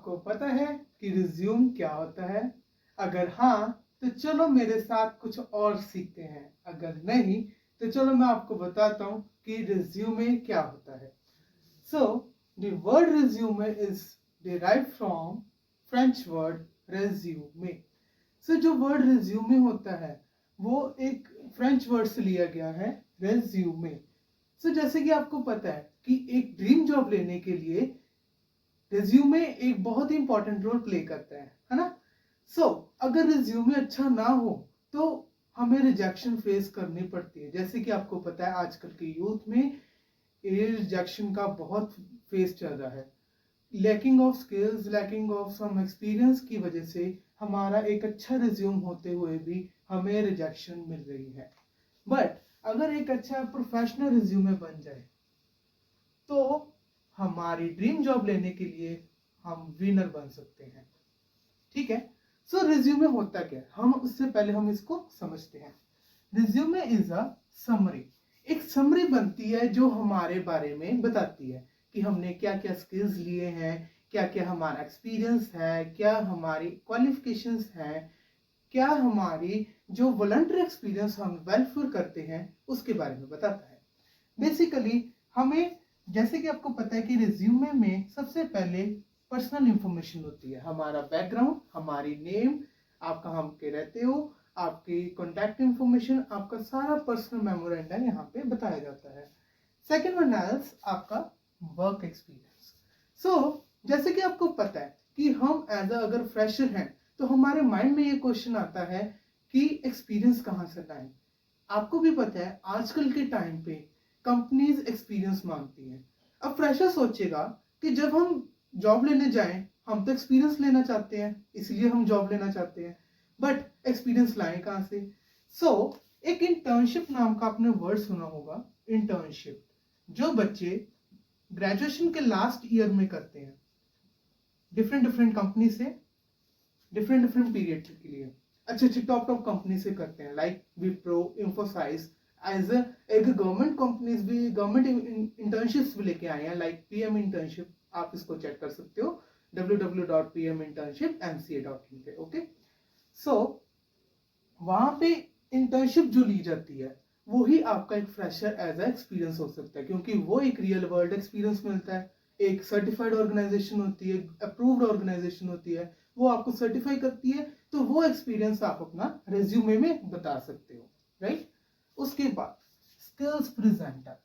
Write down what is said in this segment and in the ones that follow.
आपको पता है कि रिज्यूम क्या होता है? अगर हाँ, तो चलो मेरे साथ कुछ और सीखते हैं। अगर नहीं, तो चलो मैं आपको बताता हूँ कि रिज्यूमे क्या होता है। So, the word resume is derived from French word resume. So, जो वर्ड resume होता है वो एक फ्रेंच वर्ड से लिया गया है, resume. So, जैसे कि आपको पता है कि एक ड्रीम जॉब लेने के लिए रिज्यूमे एक बहुत ही इंपॉर्टेंट रोल प्ले करता है ना। सो अगर रिज्यूमे अच्छा ना हो तो हमें रिजेक्शन फेस करनी पड़ती है। जैसे कि आपको पता है आजकल के यूथ में रिजेक्शन का बहुत फेस चल रहा है। Lacking of skills, lacking of some experience की वजह से हमारा एक अच्छा रिज्यूम होते हुए भी हमें रिजेक्शन मिल रही है। बट अगर एक अच्छा प्रोफेशनल रिज्यूमे बन जाए तो हमारी ड्रीम जॉब लेने के लिए हम विनर बन सकते हैं। ठीक है। सो रिज्यूमे होता क्या है, हम उससे पहले हम इसको समझते हैं। Resume is a summary. एक समरी बनती है जो हमारे बारे में बताती है कि हमने क्या क्या स्किल्स लिए हैं, क्या क्या हमारा एक्सपीरियंस है, क्या हमारी क्वालिफिकेशंस हैं, क्या हमारी जो वॉलंटरी एक्सपीरियंस हम वेलफेयर करते हैं उसके बारे में बताता है। बेसिकली हमें, जैसे कि आपको पता है कि रिज्यूमे में सबसे पहले पर्सनल इंफॉर्मेशन होती है, हमारा बैकग्राउंड, हमारी नेम, आप कहाँ के रहते हो, आपकी कॉन्टैक्ट इंफॉर्मेशन, आपका सारा पर्सनल मेमोरेंडम यहाँ पे बताया जाता है। सेकेंड वन एल्स आपका वर्क एक्सपीरियंस। सो जैसे कि आपको पता है कि हम एज अगर फ्रेशर हैं तो हमारे माइंड में ये क्वेश्चन आता है कि एक्सपीरियंस कहाँ से लाएं। आपको भी पता है आजकल के टाइम पे कंपनीज एक्सपीरियंस मांगती हैं। अब फ्रेशर सोचेगा कि जब हम जॉब लेने जाएं हम तो एक्सपीरियंस लेना चाहते हैं, इसलिए हम जॉब लेना चाहते हैं, बट एक्सपीरियंस लाएं कहाँ से? सो एक इंटर्नशिप नाम का आपने वर्ड सुना होगा, इंटर्नशिप, जो बच्चे ग्रेजुएशन के लास्ट ईयर में करते हैं डिफरेंट डिफरेंट कंपनी से डिफरेंट डिफरेंट पीरियड के लिए, अच्छे अच्छे टॉप टॉप कंपनी से करते हैं, लाइक विप्रो, इंफोसाइज, एज एक गवर्नमेंट कंपनीज भी गवर्नमेंट इंटर्नशिप्स भी लेके आए हैं, लाइक पीएम इंटर्नशिप, आप इसको चेक कर सकते हो www.pminternshipmca.in पे। ओके। सो वहां पे इंटर्नशिप जो ली जाती है वही आपका एक फ्रेशर एज एक्सपीरियंस हो सकता है, क्योंकि वो एक रियल वर्ल्ड एक्सपीरियंस मिलता है। एक सर्टिफाइड ऑर्गेनाइजेशन होती है, अप्रूव्ड ऑर्गेनाइजेशन होती है, वो आपको सर्टिफाई करती है, तो वो एक्सपीरियंस आप अपना रेज्यूमे में बता सकते हो, राइट। उसके बाद स्किल्स प्रेजेंटर,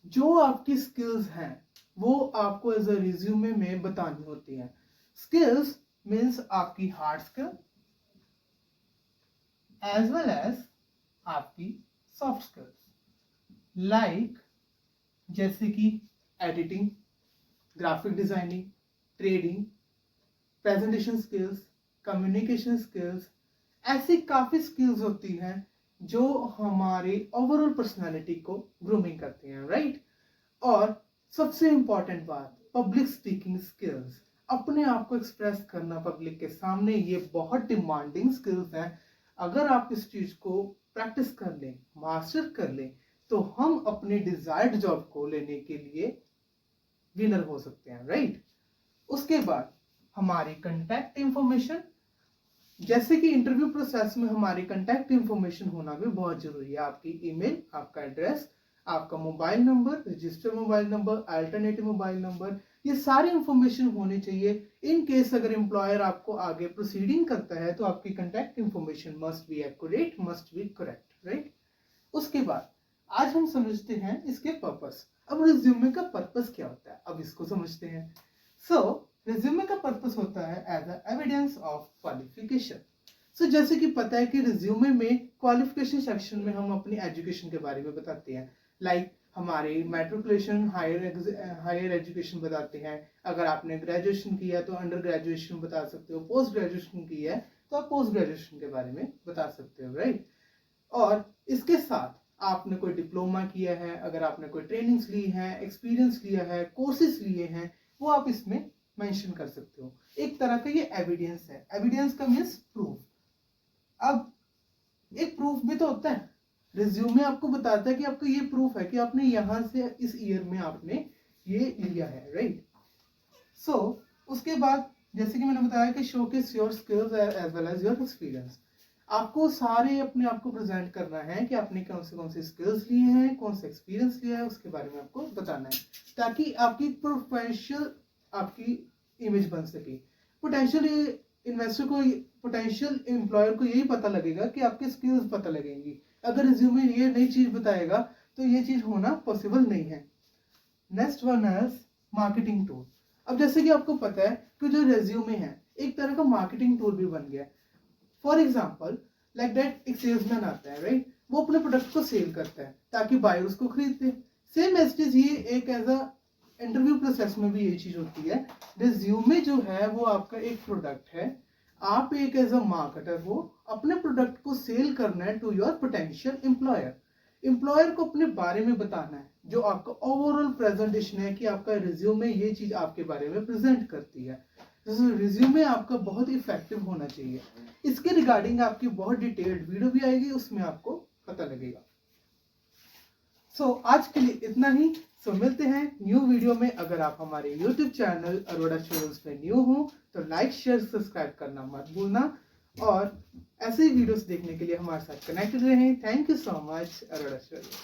जो आपकी स्किल्स हैं वो आपको एज अ रिज्यूमे में बतानी होती है। स्किल्स मीन्स आपकी hard skill as well as आपकी सॉफ्ट स्किल्स, लाइक जैसे कि editing, graphic designing, trading, presentation skills, communication skills, ऐसी काफी स्किल्स होती हैं जो हमारे ओवरऑल पर्सनालिटी को ग्रूमिंग करती हैं, राइट। और सबसे इंपॉर्टेंट बात, पब्लिक स्पीकिंग स्किल्स, अपने आप को एक्सप्रेस करना पब्लिक के सामने, ये बहुत डिमांडिंग स्किल्स हैं। अगर आप इस चीज को प्रैक्टिस कर लें, मास्टर कर लें, तो हम अपने डिजायर्ड जॉब को लेने के लिए विनर हो सकते हैं, राइट। उसके बाद हमारी कंटैक्ट इंफॉर्मेशन, जैसे कि इंटरव्यू प्रोसेस में हमारी कंटैक्ट इंफॉर्मेशन होना भी बहुत जरूरी है। आपकी ईमेल, आपका एड्रेस, आपका mobile number, registered mobile number, alternative mobile number, ये सारी इंफॉर्मेशन होनी चाहिए। इन केस अगर एम्प्लॉयर आपको आगे प्रोसीडिंग करता है तो आपकी contact information must be accurate, must be correct, right. उसके बाद आज हम समझते हैं इसके पर्पस। अब रिज्यूमे का पर्पस क्या होता है, अब इसको समझते हैं। सो रिज्यूमे का पर्पस होता है as a evidence of qualification. So जैसे कि पता है कि रिज्यूमे में क्वालिफिकेशन सेक्शन में हम अपनी एजुकेशन के बारे में बताते हैं, लाइक हमारे मैट्रिकुलेशन, हायर एजुकेशन बताते हैं। अगर आपने ग्रेजुएशन किया तो अंडर ग्रेजुएशन बता सकते हो, पोस्ट ग्रेजुएशन की है तो आप पोस्ट ग्रेजुएशन के बारे में बता सकते हो, राइट। और इसके साथ आपने कोई डिप्लोमा किया है, अगर आपने कोई ट्रेनिंग्स ली है, एक्सपीरियंस लिया है, कोर्सेज लिए हैं, वो आप इसमें मेंशन कर सकते हो। एक तरह का ये एविडेंस है। एविडेंस का मीन्स प्रूफ। अब एक प्रूफ भी तो होता है, रिज्यूमे आपको बताता है कि आपको ये प्रूफ है कि आपने यहां से इस ईयर में आपने ये लिया है, राइट। सो उसके बाद जैसे कि मैंने बताया कि showcase your skills as well as your experience. आपको सारे अपने आप को प्रेजेंट करना है कि आपने कौन से स्किल्स लिए हैं, कौन सा एक्सपीरियंस लिया है, उसके बारे में आपको बताना है, ताकि आपकी प्रोफेशनल आपकी इमेज बन सके। पोटेंशियल इन्वेस्टर को, पोटेंशियल एम्प्लॉयर को यही पता लगेगा कि आपके स्किल्स पता लगेंगी। अगर रिज्यूमे ये नई चीज बताएगा तो ये चीज होना पॉसिबल नहीं है। नेक्स्ट वन है मार्केटिंग टूल। अब जैसे कि आपको पता है कि जो रेज्यूमे है एक तरह का मार्केटिंग टूल भी बन गया है। फॉर एग्जाम्पल लाइक दैट, एक सेल्समैन आता है, राइट, वो अपने प्रोडक्ट को सेल करता है ताकि बायर उसको खरीदते। सेम एज ये एक एज अ इंटरव्यू प्रोसेस में भी ये चीज होती है। रिज्यूमे जो है वो आपका एक प्रोडक्ट है, आप एक एज अ मार्केटर हो, अपने प्रोडक्ट को सेल करना है to your potential employer. Employer को अपने बारे में बताना है, जो आपका ओवरऑल प्रेजेंटेशन है कि आपका रिज्यूमे ये चीज आपके बारे में प्रेजेंट करती है। रिज्यूमे आपका बहुत इफेक्टिव होना चाहिए। इसके रिगार्डिंग आपकी बहुत डिटेल्ड वीडियो भी आएगी, उसमें आपको पता लगेगा। आज के लिए इतना ही। मिलते हैं न्यू वीडियो में। अगर आप हमारे YouTube चैनल अरोड़ा शोल्स में न्यू हो तो लाइक शेयर सब्सक्राइब करना मत भूलना, और ऐसे ही वीडियोस देखने के लिए हमारे साथ कनेक्टेड रहें। Thank you so much. Arora Sholes.